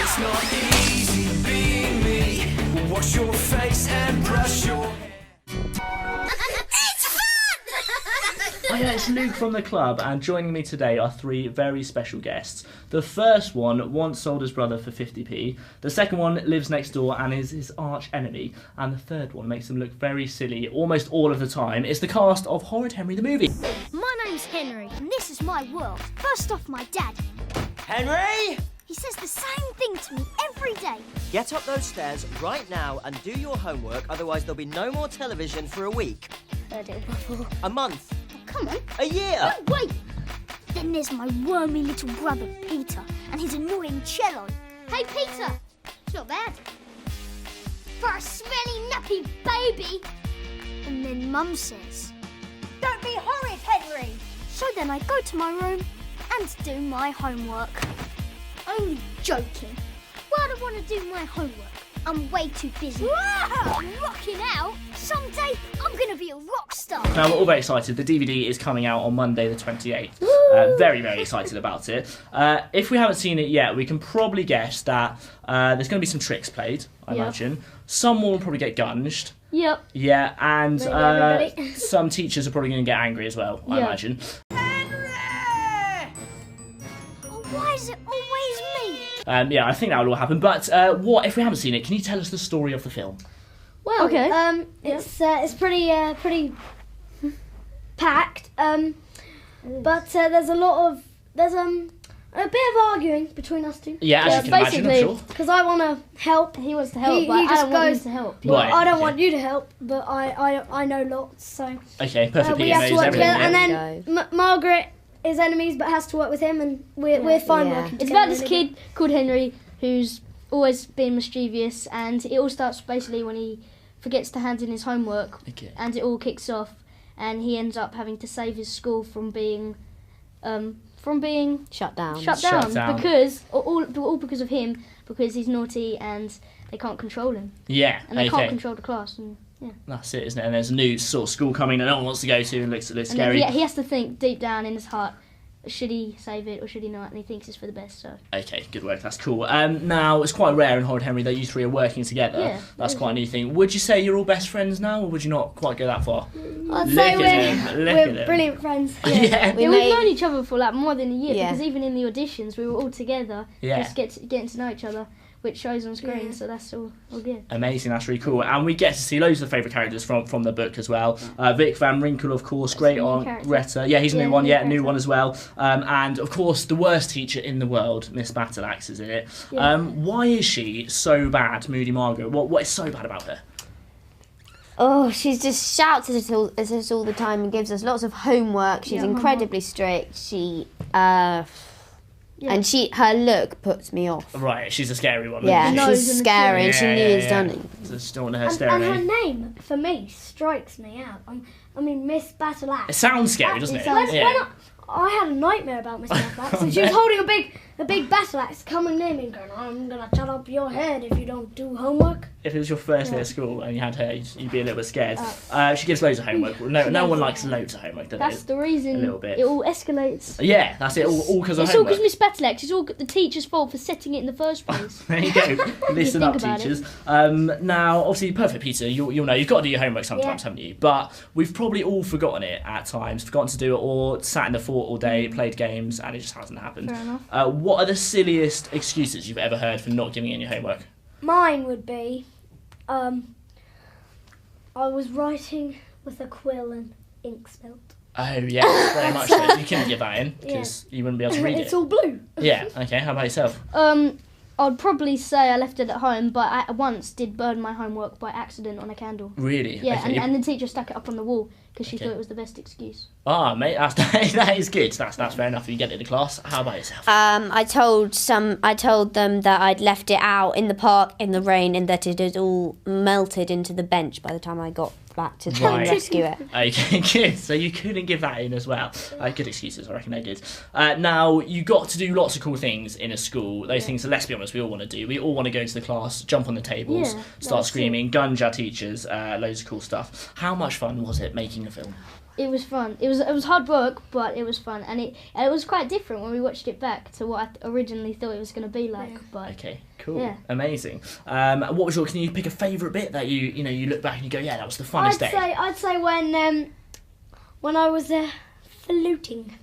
It's not easy being me. Wash your face and brush your hair. Oh yeah, it's Luke from the club, and joining me today are three very special guests. The first one once sold his brother for 50p, the second one lives next door and is his arch enemy, and the third one makes him look very silly almost all of the time. It's the cast of Horrid Henry the movie. My name's Henry, and this is my world. First off, my dad. Henry! He says the same thing to me every day. Get up those stairs right now and do your homework, otherwise there'll be no more television for a week. Heard it before. A month. Oh, come on. A year. No, wait. Then there's my wormy little brother, Peter, and his annoying cello. Hey, Peter. It's not bad. For a smelly, nappy baby. And then Mum says, "Don't be horrid, Henry." So then I go to my room and do my homework. Only joking. Why do I want to do my homework? I'm way too busy. Whoa! Rocking out. Someday I'm going to be a rock star. Now, we're all very excited. The DVD is coming out on Monday the 28th. Very, very excited about it. If we haven't seen it yet, we can probably guess that there's going to be some tricks played, I imagine. Someone will probably get gunged. Yep. Yeah, and Maybe some teachers are probably going to get angry as well, I imagine. Why is it always me? Yeah, I think that will all happen. But what if we haven't seen it? Can you tell us the story of the film? Well, it's pretty packed. But there's a bit of arguing between us two. Yeah, as you can imagine, I'm sure. Because I want to help. He wants to help, but he I just don't want goes him to help. Well, Right, I don't okay. want you to help, but I know lots. So Okay, perfect. we Peter have to knows work everything. together. Yeah. And then Margaret is enemies, but has to work with him, and we're fine working together. It's about this really. kid called Henry who's always been mischievous, and it all starts basically when he forgets to hand in his homework, and it all kicks off, and he ends up having to save his school from being shut down because all because of him, because he's naughty and they can't control him. Yeah, and they can't control the class. And that's it, isn't it? And there's a new sort of school coming that no one wants to go to and looks scary. He has to think deep down in his heart, should he save it or should he not? And he thinks it's for the best. So okay, good work. That's cool. Now it's quite rare in Horrid Henry that you three are working together. Yeah, that's quite a new thing. Would you say you're all best friends now, or would you not quite go that far? I'd say we're brilliant friends. Yeah. We've known each other for like more than a year because even in the auditions we were all together, just getting to know each other, which shows on screen. So that's all good. Amazing, that's really cool. And we get to see loads of favourite characters from the book as well. Vic Van Winkle, of course, great Aunt Greta. Yeah, he's a new one. Yeah, new one as well. And of course, the worst teacher in the world, Miss Battleaxe, is in it. Why is she so bad, Moody Margot? What is so bad about her? Oh, she just shouts at us all the time and gives us lots of homework. She's incredibly strict. She her look puts me off. Right, she's a scary one. Yeah, she's scary and she knew it's done. Just don't want her staring And at her me. name, for me, strikes me out. I mean, Miss Battleaxe. It sounds scary, doesn't it? When I had a nightmare about Miss Battleaxe, and she was holding a big battle axe coming near me and going, "I'm gonna chop up your head if you don't do homework." If it was your first day at school and you had her, you'd be a little bit scared. She gives loads of homework. No one likes loads of homework, does That's the reason a little bit. it all escalates. Yeah, that's it. All because of It's all homework. because Miss Battleaxe. It's all the teacher's fault for setting it in the first place. There you go. Listen up, think about teachers. Now, obviously, perfect, Peter. You'll know you've got to do your homework sometimes, haven't you? But we've probably all forgotten it at times. Forgotten to do it, or sat in the fort all day, played games, and it just hasn't happened. Fair enough. What are the silliest excuses you've ever heard for not giving in your homework? Mine would be, I was writing with a quill and ink spilt. Oh yeah, very much so. You couldn't give that in because you wouldn't be able to read It's it. all blue. Yeah. Okay. How about yourself? I'd probably say I left it at home, but I once did burn my homework by accident on a candle. Really? Yeah, Okay. and the teacher stuck it up on the wall because she thought it was the best excuse. Ah, mate, that is good. That's fair enough. You get it to class. How about yourself? I told them that I'd left it out in the park in the rain and that it had all melted into the bench by the time I got back to try and rescue it. Okay, good. So you couldn't give that in as well. Good excuses, I reckon they did. Now, you got to do lots of cool things in a school. Those things, let's be honest, we all want to do. We all want to go into the class, jump on the tables, start screaming, gunge our teachers, loads of cool stuff. How much fun was it making the film? It was fun. It was hard work, but it was fun, and it was quite different when we watched it back to what I originally thought it was going to be like. Yeah. But okay, cool, yeah. Amazing. What was your? Can you pick a favourite bit that you look back and you go, yeah, that was the funnest day? I'd say when I was fluting.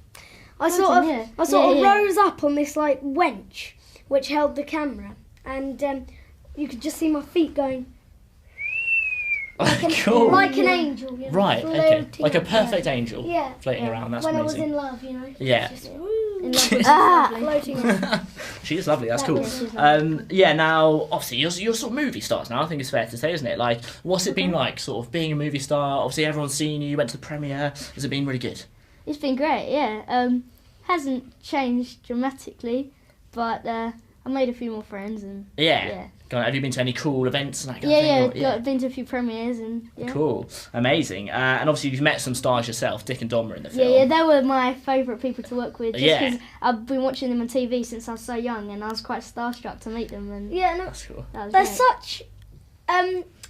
I sort of rose up on this like wench which held the camera, and you could just see my feet going cool. Like an angel, you know, right? Okay, like a perfect angel, floating around. That's when amazing. I was in love, you know. Yeah. Just, in love with floating around. She is lovely. That's cool. Yeah, now obviously you're sort of movie stars now. I think it's fair to say, isn't it? Like, what's it been like, sort of being a movie star? Obviously, everyone's seen you. You went to the premiere. Has it been really good? It's been great. Yeah. Hasn't changed dramatically, but I made a few more friends and yeah. Have you been to any cool events and that kind of thing? Yeah, been to a few premieres and Cool, amazing. And obviously you've met some stars yourself. Dick and Dom were in the film. Yeah, they were my favourite people to work with. Just because I've been watching them on TV since I was so young, and I was quite starstruck to meet them. And that's cool. They're such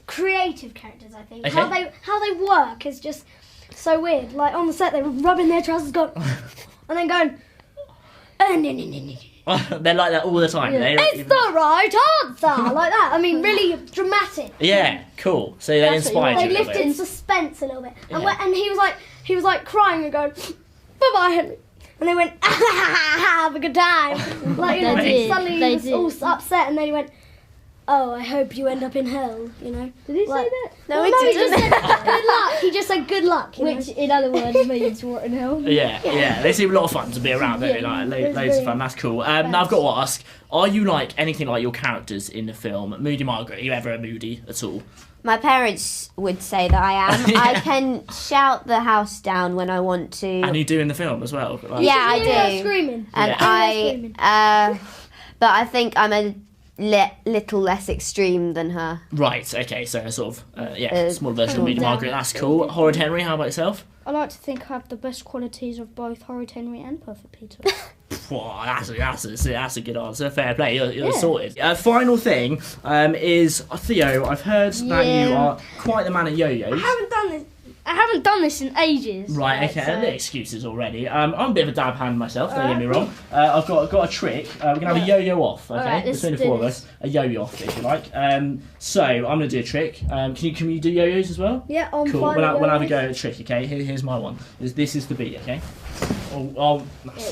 creative characters. I think how they work is just so weird. Like on the set, they're rubbing their trousers, going, and then going. They're like that all the time. Yeah. It's the right answer, like that. I mean, really dramatic. Yeah, cool. So they inspired you. They lifted suspense a little bit, and he was like crying and going, "Bye bye, Henry," and they went, "Have a good time." Like suddenly he was all upset, and then he went, "Oh, I hope you end up in hell," you know. Did he say that? No, he just said good luck. He just said good luck. Which, in other words, means what in hell. Yeah. They seem a lot of fun to be around, don't they? Like, loads of fun. That's cool. Now I've got to ask, are you like anything like your characters in the film? Moody Margaret, are you ever a Moody at all? My parents would say that I am. I can shout the house down when I want to. And you do in the film as well? Like, yeah, I do. Screaming. And but I think I'm a little less extreme than her. Right, okay, so a sort of, small version of Moody Margaret, that's cool. Horrid Henry, how about yourself? I like to think I have the best qualities of both Horrid Henry and Perfect Peter. That's a good answer. Fair play. You're sorted. Final thing is Theo. I've heard that you are quite the man of yo-yos. I haven't done this in ages. Right. Okay. So. The excuses already. I'm a bit of a dab hand myself. Don't get me wrong. I've got a trick. We're gonna have a yo-yo off. Okay. Between the four of us, a yo-yo off if you like. So I'm gonna do a trick. Can you do yo-yos as well? Yeah. Cool. We'll have a go at a trick. Okay. Here's my one. This is the beat. Okay. Oh, nice.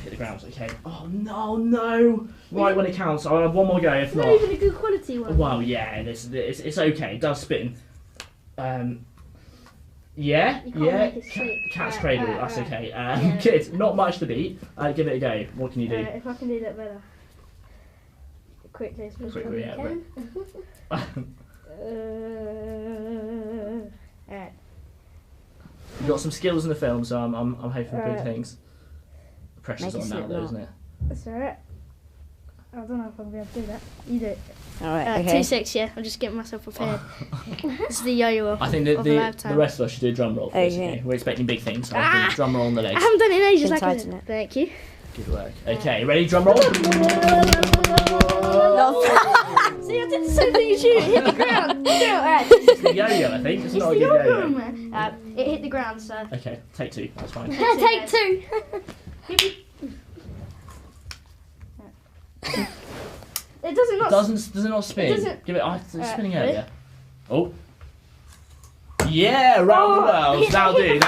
Hit the ground. Okay. Oh no. Right when it counts. I'll have one more go. If not even a good quality one. Well, yeah. It's okay. It does spin. Yeah. Cat's cradle. That's okay. Kids, not much to beat. Give it a go. What can you do? If I can do that better. Quickly, yeah. Alright. You got some skills in the film, so I'm hoping for big things. The pressure's on now, though, isn't it? That's alright. I don't know if I'm going to do that. You do it. Alright, okay. 2-6, yeah. I'm just getting myself prepared. This is the yo-yo off. I think the rest of us should do a drum roll. Okay. We're expecting big things. So I'll do drum roll on the legs. I haven't done it in ages. Thank you. Good work. Okay, ready? Drum roll. See, I did the same thing as you. It hit the ground. Alright. It's the yo-yo, I think. It's not a good yo-yo. It hit the ground, so. Okay, take two. That's fine. Take two. It doesn't not. Does it not spin? Give it. It's spinning earlier. Oh. Yeah, round the world. That'll do.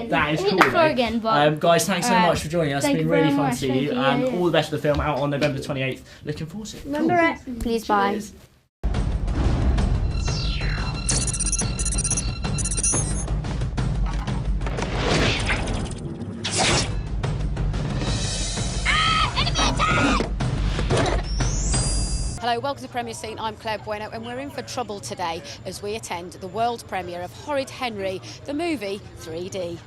That is cool. Again, but guys, thanks so much for joining us. It's been really fun to see you. And yeah. all the best for the film out on November 28th. Looking forward to it. Remember it. Please bye. Hello, welcome to Premier Scene. I'm Claire Bueno and we're in for trouble today as we attend the world premiere of Horrid Henry, the movie 3D.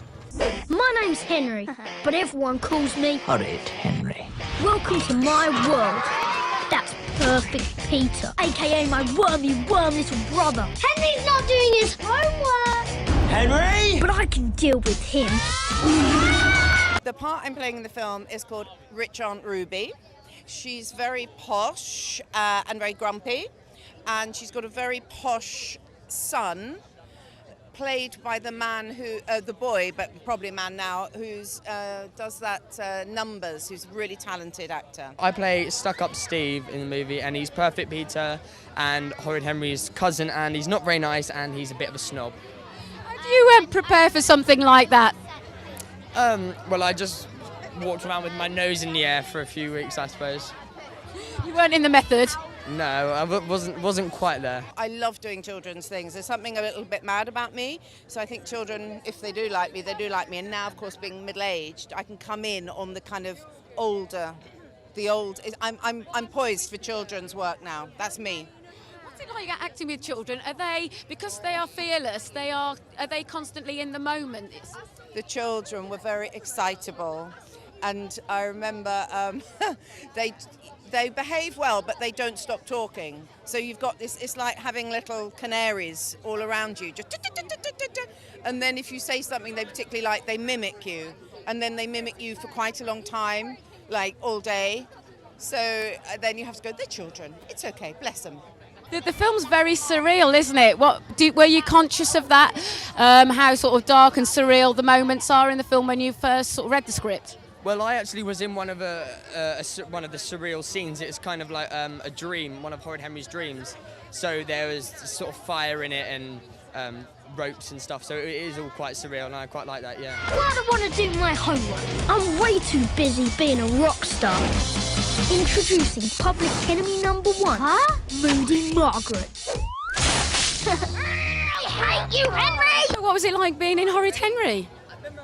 My name's Henry, but everyone calls me Horrid Henry. Welcome to my world. That's Perfect Peter, aka my wormy little brother. Henry's not doing his homework. Henry! But I can deal with him. The part I'm playing in the film is called Rich Aunt Ruby. She's very posh and very grumpy, and she's got a very posh son, played by the man who, the boy, but probably a man now, who's does that Numbers, who's a really talented actor. I play stuck-up Steve in the movie, and he's Perfect Peter and Horrid Henry's cousin, and he's not very nice, and he's a bit of a snob. How do you prepare for something like that? Well, I just walked around with my nose in the air for a few weeks, I suppose. You weren't in the method? No, I wasn't quite there. I love doing children's things. There's something a little bit mad about me. So I think children, if they do like me, they do like me. And now, of course, being middle-aged, I can come in on the kind of older, I'm poised for children's work now. That's me. What's it like acting with children? Are they, because they are fearless, are they constantly in the moment? The children were very excitable. And I remember they behave well, but they don't stop talking. So you've got this, it's like having little canaries all around you. Just and then if you say something they particularly like, they mimic you. And then they mimic you for quite a long time, like all day. So then you have to go, they're children. It's okay, bless them. The film's very surreal, isn't it? Were you conscious of that? How sort of dark and surreal the moments are in the film when you first sort of read the script? Well, I actually was in one of the surreal scenes. It's kind of like a dream, one of Horrid Henry's dreams. So there was sort of fire in it and ropes and stuff. So it is all quite surreal, and I quite like that, yeah. I don't want to do my homework. I'm way too busy being a rock star. Introducing public enemy number 1, Moody Margaret. I hate you, Henry! So what was it like being in Horrid Henry?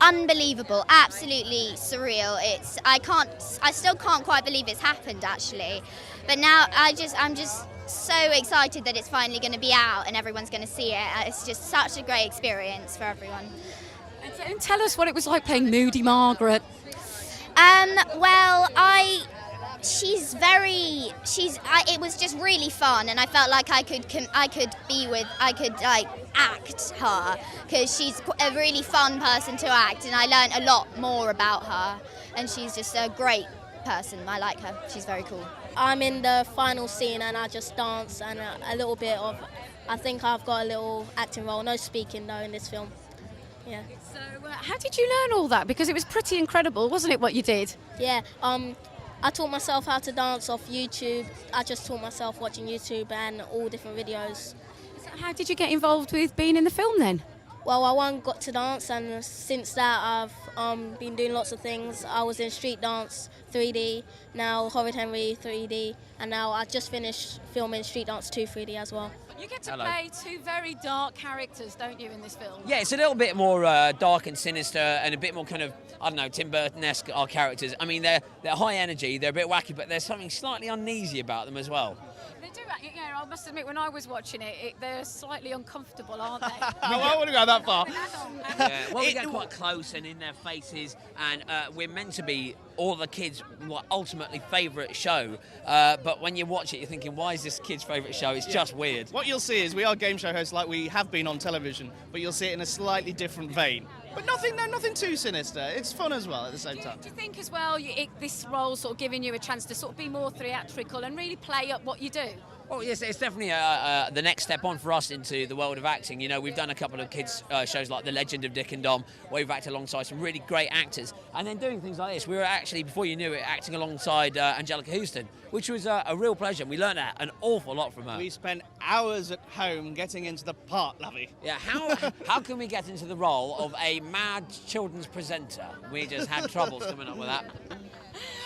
Unbelievable, absolutely surreal. I still can't quite believe it's happened actually. But now I'm just so excited that it's finally going to be out and everyone's going to see it. It's just such a great experience for everyone. And tell us what it was like playing Moody Margaret. Well, it was just really fun, and I felt like I could act her, because she's a really fun person to act, and I learned a lot more about her, and she's just a great person. I like her. She's very cool. I'm in the final scene and I just dance and a little bit of, I think I've got a little acting role, no speaking though in this film. Yeah. So how did you learn all that? Because it was pretty incredible, wasn't it, what you did? Yeah. I taught myself how to dance off YouTube. I just taught myself watching YouTube and all different videos. So how did you get involved with being in the film then? Well, I got to dance, and since that I've been doing lots of things. I was in street dance 3D, now Horrid Henry 3D, and now I just finished filming Street Dance 2 3D as well. You get to play two very dark characters, don't you, in this film? Yeah, it's a little bit more dark and sinister, and a bit more kind of, I don't know, Tim Burton-esque, our characters. I mean, they're high energy, they're a bit wacky, but there's something slightly uneasy about them as well. They do, I must admit, when I was watching it, they're slightly uncomfortable, aren't they? I wouldn't go that far. Yeah, well, we get quite close and in their faces, and we're meant to be all the kids' ultimately favourite show. But when you watch it, you're thinking, why is this kid's favourite show? It's just weird. What you'll see is we are game show hosts like we have been on television, but you'll see it in a slightly different vein. But nothing too sinister. It's fun as well at the same time. Do you think as well this role sort of giving you a chance to sort of be more theatrical and really play up what you do? Well, yes, it's definitely the next step on for us into the world of acting. You know, we've done a couple of kids' shows like The Legend of Dick and Dom, where we've acted alongside some really great actors. And then doing things like this, we were actually, before you knew it, acting alongside Angelica Houston, which was a real pleasure. We learned an awful lot from her. We spent hours at home getting into the part, Lovey. Yeah, how can we get into the role of a mad children's presenter? We just had troubles coming up with that.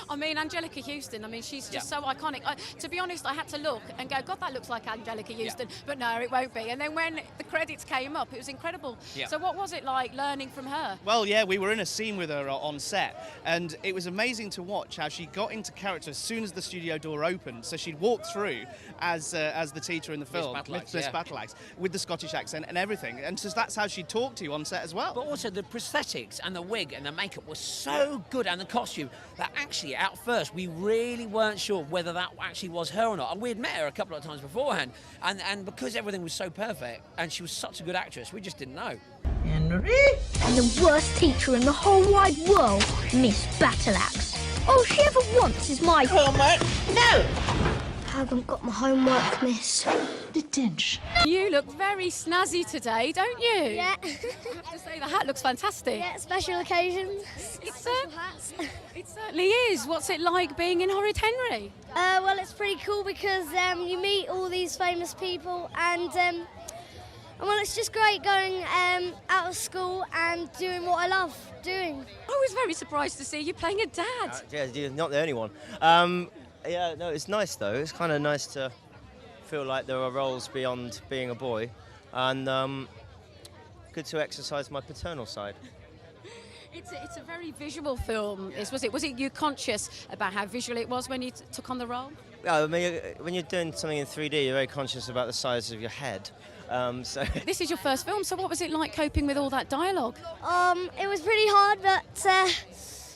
I mean, Angelica Houston, she's just so iconic. To be honest, I had to look and go, God, that looks like Angelica Houston. Yeah. But no, it won't be. And then when the credits came up, it was incredible. Yeah. So what was it like learning from her? Well, yeah, we were in a scene with her on set, and it was amazing to watch how she got into character as soon as the studio door opened. So she'd walk through as the teacher in the film, Miss Battleaxe, with the Scottish accent and everything. And so that's how she talked to you on set as well. But also the prosthetics and the wig and the makeup was so good, and the costume, that actually at first we really weren't sure whether that actually was her or not, and we had met her a couple of times beforehand, and because everything was so perfect and she was such a good actress, we just didn't know. Henry? And the worst teacher in the whole wide world, Miss Battleaxe. All she ever wants is my homework. No! I haven't got my homework, miss. attention. You look very snazzy today, don't you? Yeah. I have to say, the hat looks fantastic. Yeah, special occasions. Special hats. It certainly is. What's it like being in Horrid Henry? Well, it's pretty cool because you meet all these famous people and well, it's just great going out of school and doing what I love doing. I was very surprised to see you playing a dad. Yeah, you're not the only one. Yeah, no, it's nice though. It's kind of nice to feel like there are roles beyond being a boy, and good to exercise my paternal side. It's a very visual film. Was it you conscious about how visual it was when you took on the role? Yeah, I mean, when you're doing something in 3D, you're very conscious about the size of your head. So this is your first film, so what was it like coping with all that dialogue? It was pretty hard, but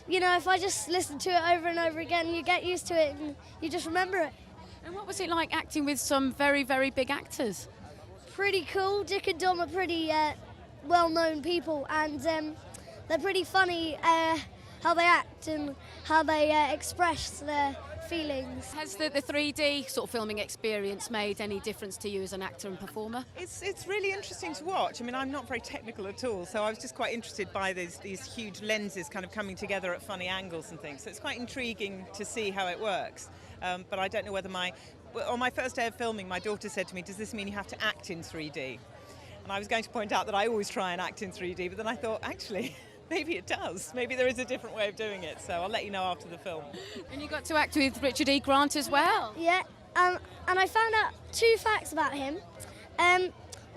you know, if I just listen to it over and over again, you get used to it and you just remember it. And what was it like acting with some very, very big actors? Pretty cool. Dick and Dom are pretty well-known people, and they're pretty funny how they act and how they express their feelings. Has the 3D sort of filming experience made any difference to you as an actor and performer? It's really interesting to watch. I mean, I'm not very technical at all, so I was just quite interested by these huge lenses kind of coming together at funny angles and things. So it's quite intriguing to see how it works. But I don't know whether on my first day of filming, my daughter said to me, "Does this mean you have to act in 3D?" And I was going to point out that I always try and act in 3D, but then I thought, actually, maybe it does. Maybe there is a different way of doing it. So I'll let you know after the film. And you got to act with Richard E. Grant as well. Yeah, and I found out 2 facts about him.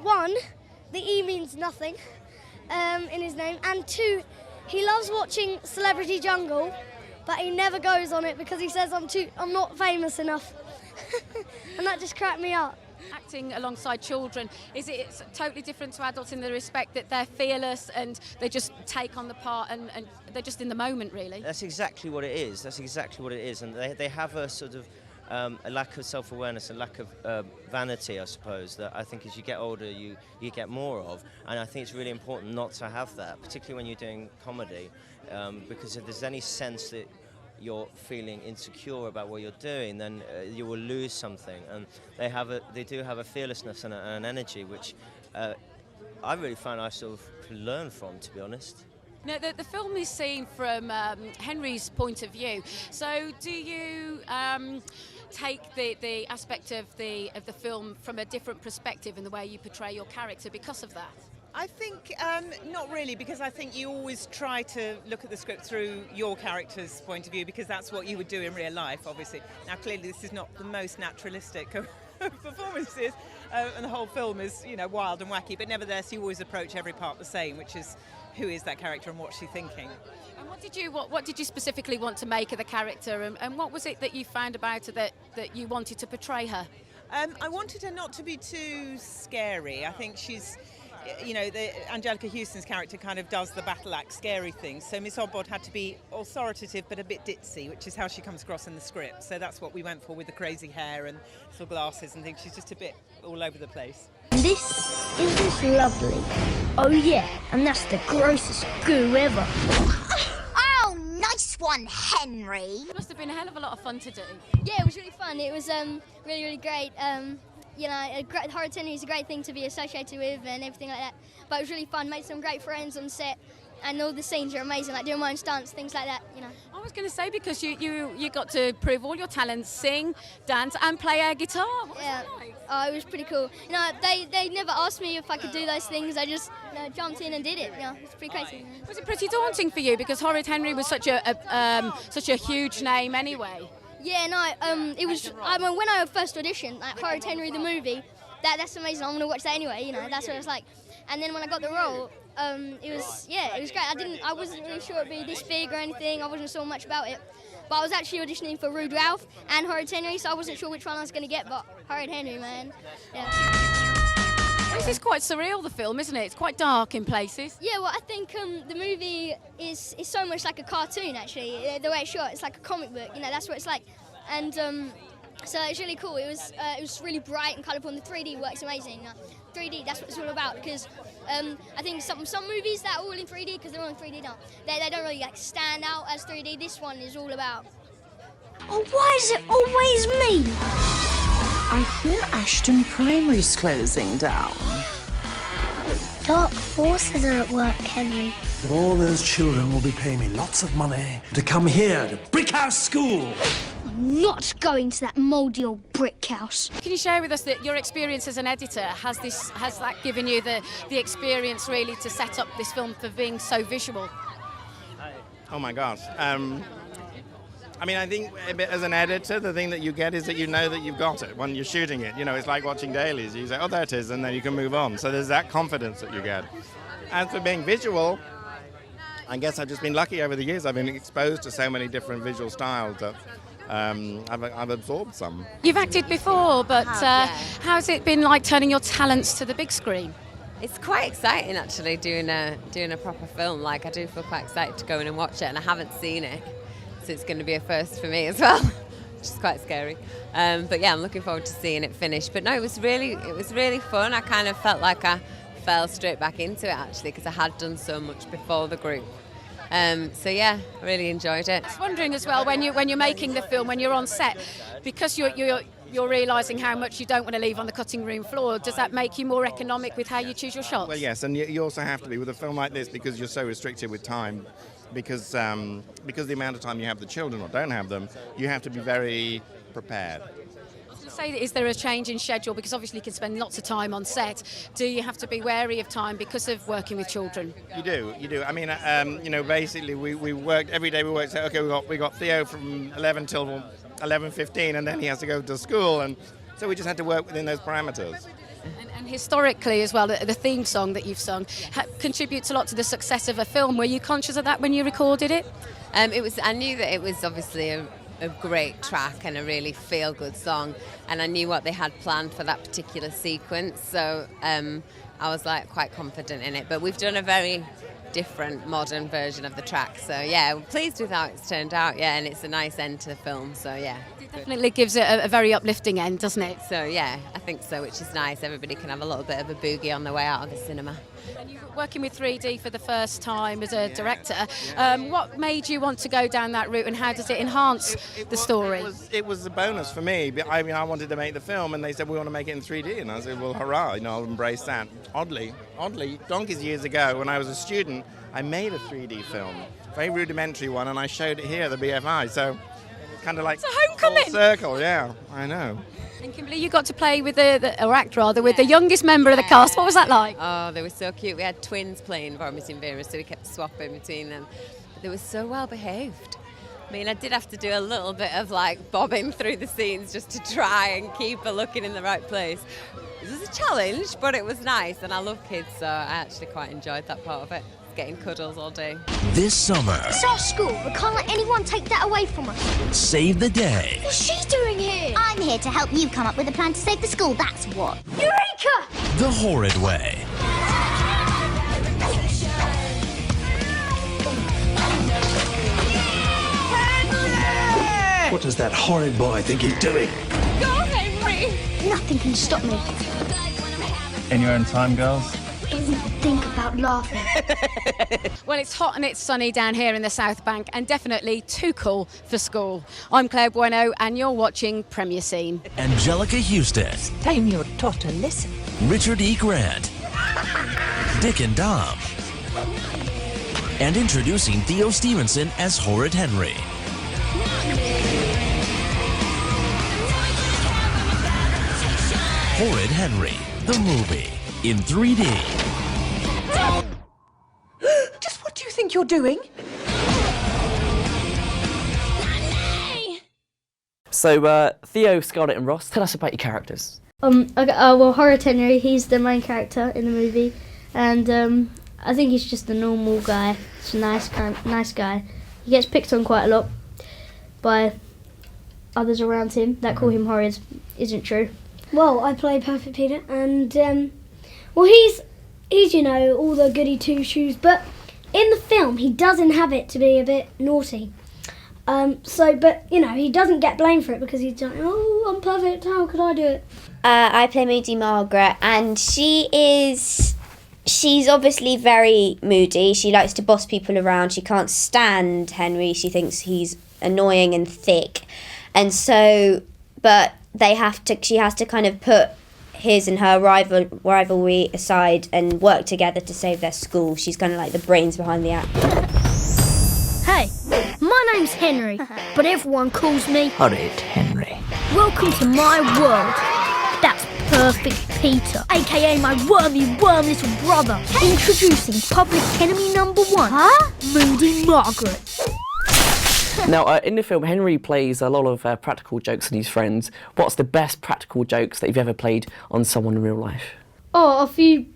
One, the E means nothing in his name, and 2, he loves watching Celebrity Jungle, but he never goes on it because he says I'm not famous enough. And that just cracked me up. Acting alongside children, is it totally different to adults in the respect that they're fearless and they just take on the part and they're just in the moment, really? That's exactly what it is. That's exactly what it is. And they have a sort of a lack of self-awareness, a lack of vanity, I suppose, that I think as you get older you get more of. And I think it's really important not to have that, particularly when you're doing comedy, because if there's any sense that you're feeling insecure about what you're doing, then you will lose something. And they do have a fearlessness and an energy which I really found I sort of learned from, to be honest. No, the film is seen from Henry's point of view. So do you take the aspect of the film from a different perspective in the way you portray your character because of that? I think not really, because I think you always try to look at the script through your character's point of view, because that's what you would do in real life, obviously. Now, clearly, this is not the most naturalistic of performances, and the whole film is, you know, wild and wacky, but nevertheless, you always approach every part the same, which is who is that character and what's she thinking. And what did you specifically want to make of the character, and what was it that you found about her that you wanted to portray her? I wanted her not to be too scary. I think she's, you know, Angelica Houston's character kind of does the battle axe scary thing. So Miss Oddbod had to be authoritative but a bit ditzy, which is how she comes across in the script. So that's what we went for with the crazy hair and little glasses and things. She's just a bit all over the place. Isn't this lovely? Oh yeah, and that's the grossest goo ever. Oh, nice one, Henry. It must have been a hell of a lot of fun to do. Yeah, it was really fun. It was really, really great. You know, Horrid Henry is a great thing to be associated with and everything like that. But it was really fun. Made some great friends on set, and all the scenes are amazing. Like doing my own stunts, things like that. You know. I was going to say, because you got to prove all your talents, sing, dance, and play air guitar. What was that like? Oh, it was pretty cool. You know, they never asked me if I could do those things. I just jumped in and did it. You know, it's pretty crazy. Was it pretty daunting for you, because Horrid Henry was such a huge name anyway? Yeah, no, it was. I mean, when I first auditioned, like Horrid Henry the movie, that's amazing. I'm gonna watch that anyway. You know, that's what it's like. And then when I got the role, it was great. I wasn't really sure it'd be this big or anything. I wasn't so much about it. But I was actually auditioning for Rude Ralph and Horrid Henry, so I wasn't sure which one I was gonna get. But Horrid Henry, man. Yeah. This is quite surreal, the film, isn't it? It's quite dark in places. Yeah, well, I think the movie is so much like a cartoon, actually. The way it's shot, it's like a comic book. You know, that's what it's like. And so it's really cool. It was really bright and colourful, and the 3D works amazing. 3D, that's what it's all about, because I think some movies that are all in 3D, because they're all in 3D now, they don't really like stand out as 3D. This one is all about. Oh, why is it always me? I hear Ashton Primary's closing down. Dark forces are at work, Henry. All those children will be paying me lots of money to come here to Brick House School. I'm not going to that mouldy old brick house. Can you share with us that your experience as an editor, has that given you the experience really to set up this film for being so visual? Oh my gosh. I mean, I think as an editor, the thing that you get is that you know that you've got it when you're shooting it. You know, it's like watching dailies. You say, oh, there it is, and then you can move on. So there's that confidence that you get. As for being visual, I guess I've just been lucky over the years. I've been exposed to so many different visual styles that I've absorbed some. You've acted before, but how's it been like turning your talents to the big screen? It's quite exciting actually doing a proper film. Like, I do feel quite excited to go in and watch it, and I haven't seen it, so it's going to be a first for me as well, which is quite scary. But yeah, I'm looking forward to seeing it finished. But no, it was really fun. I kind of felt like I fell straight back into it actually, because I had done so much before the group. So yeah, I really enjoyed it. I was wondering as well, when you're making the film, when you're on set, because you're realising how much you don't want to leave on the cutting room floor, does that make you more economic with how you choose your shots? Well, yes, and you also have to be with a film like this because you're so restricted with time, because the amount of time you have the children or don't have them, you have to be very prepared. Is there a change in schedule? Because obviously you can spend lots of time on set. Do you have to be wary of time because of working with children? You do. I mean, basically we worked every day. We worked. Okay, we got Theo from 11 till 11:15, and then he has to go to school, and so we just had to work within those parameters. And historically as well, the theme song that you've sung contributes a lot to the success of a film. Were you conscious of that when you recorded it? I knew that it was obviously a great track and a really feel-good song, and I knew what they had planned for that particular sequence, so I was like quite confident in it. But we've done a very different modern version of the track, so yeah, we're pleased with how it's turned out, and it's a nice end to the film, so yeah. It definitely gives it a very uplifting end, doesn't it? So yeah, I think so, which is nice. Everybody can have a little bit of a boogie on the way out of the cinema. And you're working with 3D for the first time as a director. What made you want to go down that route, and how does it enhance the story? It was a bonus for me. I mean, I wanted to make the film, and they said we want to make it in 3D, and I said, well, hurrah! I'll embrace that. Oddly, donkeys years ago, when I was a student, I made a 3D film, very rudimentary one, and I showed it here at the BFI. So it's kind of like it's a homecoming. Full circle. Yeah, I know. And Kimberly, you got to play with with the youngest member of the cast. What was that like? Oh, they were so cute. We had twins playing Vomiting Vera, so we kept swapping between them. But they were so well behaved. I mean, I did have to do a little bit of like bobbing through the scenes just to try and keep her looking in the right place. It was a challenge, but it was nice, and I love kids, so I actually quite enjoyed that part of it. Getting cuddles all day. This summer, It's our school. We can't let anyone take that away from us. save the day. What's she doing here? I'm here to help you come up with a plan to save the school, that's what. Eureka! The Horrid Way. What does that horrid boy think he's doing? Go, Henry! Nothing can stop me. In your own time, girls? Even think about laughing. Well, it's hot and it's sunny down here in the South Bank, and definitely too cool for school. I'm Claire Bueno, and you're watching Premier Scene. Angelica Houston. Time you're taught a lesson. Richard E. Grant. Dick and Dom. And introducing Theo Stevenson as Horrid Henry. Horrid Henry, the movie, in 3D. Just what do you think you're doing? So, Theo, Scarlett and Ross, tell us about your characters. Well, Horrid Henry, he's the main character in the movie, and I think he's just a normal guy. He's a nice guy. He gets picked on quite a lot by others around him that call him horrid. Isn't true. Well, I play Perfect Peter, and he's all the goody two shoes, but in the film he does inhabit to be a bit naughty. He doesn't get blamed for it because he's like, oh, I'm perfect, how could I do it? I play Moody Margaret, and she's obviously very moody. She likes to boss people around. She can't stand Henry. She thinks he's annoying and thick. And so, but she has to kind of put his and her rivalry aside and work together to save their school. She's kind of like the brains behind the act. Hey, my name's Henry, but everyone calls me Horrid Henry. Welcome to my world. That's Perfect Peter, aka my wormy little brother. Introducing public enemy number 1, Moody Margaret. Now, in the film, Henry plays a lot of practical jokes on his friends. What's the best practical jokes that you've ever played on someone in real life? Oh,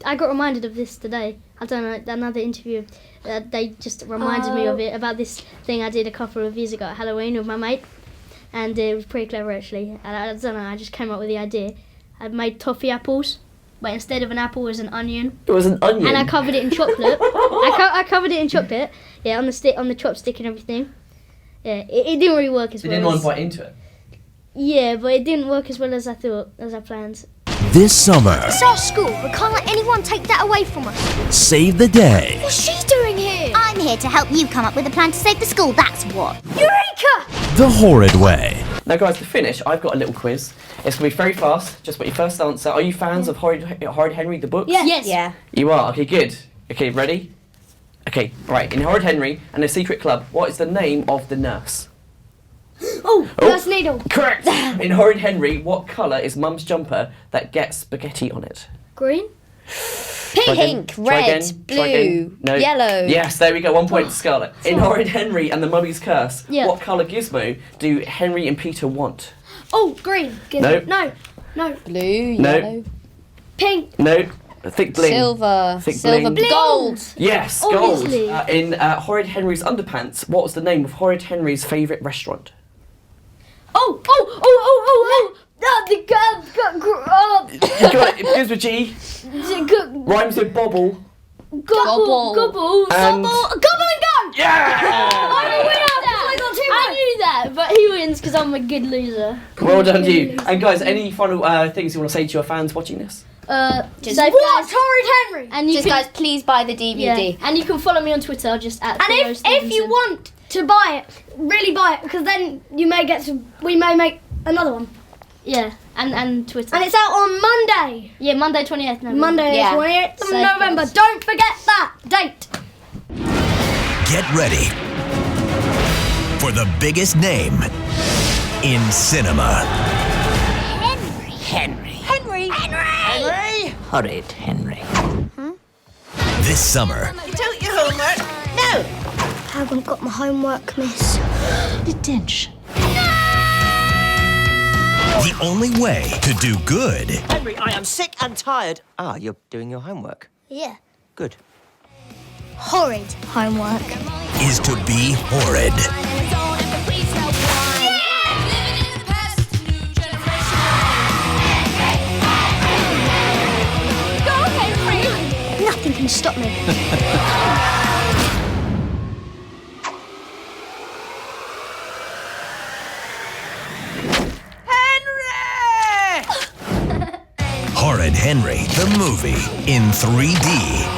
I got reminded of this today. I don't know, another interview. They just reminded me of it, about this thing I did a couple of years ago at Halloween with my mate. And it was pretty clever, actually. And I don't know, I just came up with the idea. I made toffee apples, but instead of an apple, it was an onion. It was an onion? And I covered it in chocolate. I covered it in chocolate, yeah, on the chopstick and everything. Yeah, it didn't really work as well. You didn't want to bite into it? Yeah, but it didn't work as well as I planned. This summer, It's our school. We can't let anyone take that away from us. save the day. What's she doing here? I'm here to help you come up with a plan to save the school, that's what. Eureka! The Horrid Way. Now, guys, to finish, I've got a little quiz. It's going to be very fast. Just put your first answer. Are you fans of Horrid Henry, the book? Yes. Yeah. You are? Okay, good. Okay, ready? Okay, right. In Horrid Henry and the Secret Club, what is the name of the nurse? Nurse Needle. Correct! In Horrid Henry, what colour is Mum's jumper that gets spaghetti on it? Green? Pink, red, blue, No. yellow. Yes, there we go. 1 point to Scarlett. In Horrid Henry and the Mummy's Curse, Yeah. what colour gizmo do Henry and Peter want? Oh, green. No. No. Blue, No. yellow. Pink. No. Thick bling. Silver. Thick Silver. bling. Gold. Yes, Obviously. gold. In Horrid Henry's underpants, what was the name of Horrid Henry's favourite restaurant? Oh. You got it. It begins with G. Rhymes with bobble. Gobble. And Gobble and go. yeah! I'm a winner. I knew that, but he wins because I'm a good loser. Well done, you. And guys, any final things you want to say to your fans watching this? Just so Watch guys, Horrid Henry. and you Just can, guys, please buy the DVD. yeah, and you can follow me on Twitter just at And Theo if Stevenson. you want to buy it, really buy it, because then we may make another one. Yeah, and Twitter. And it's out on Monday. Yeah, Monday 28th November. Monday, Yeah. 28th of Safe, November. guys. Don't forget that date. Get ready for the biggest name in cinema. Henry. Horrid Henry. This summer, You don't your homework? No. I haven't got my homework, miss. Detention. the only way to do good Henry, I am sick and tired. Ah, you're doing your homework. Yeah. Good. Horrid homework. is to be horrid. Nothing can stop me. Horrid Henry, the movie, in 3D.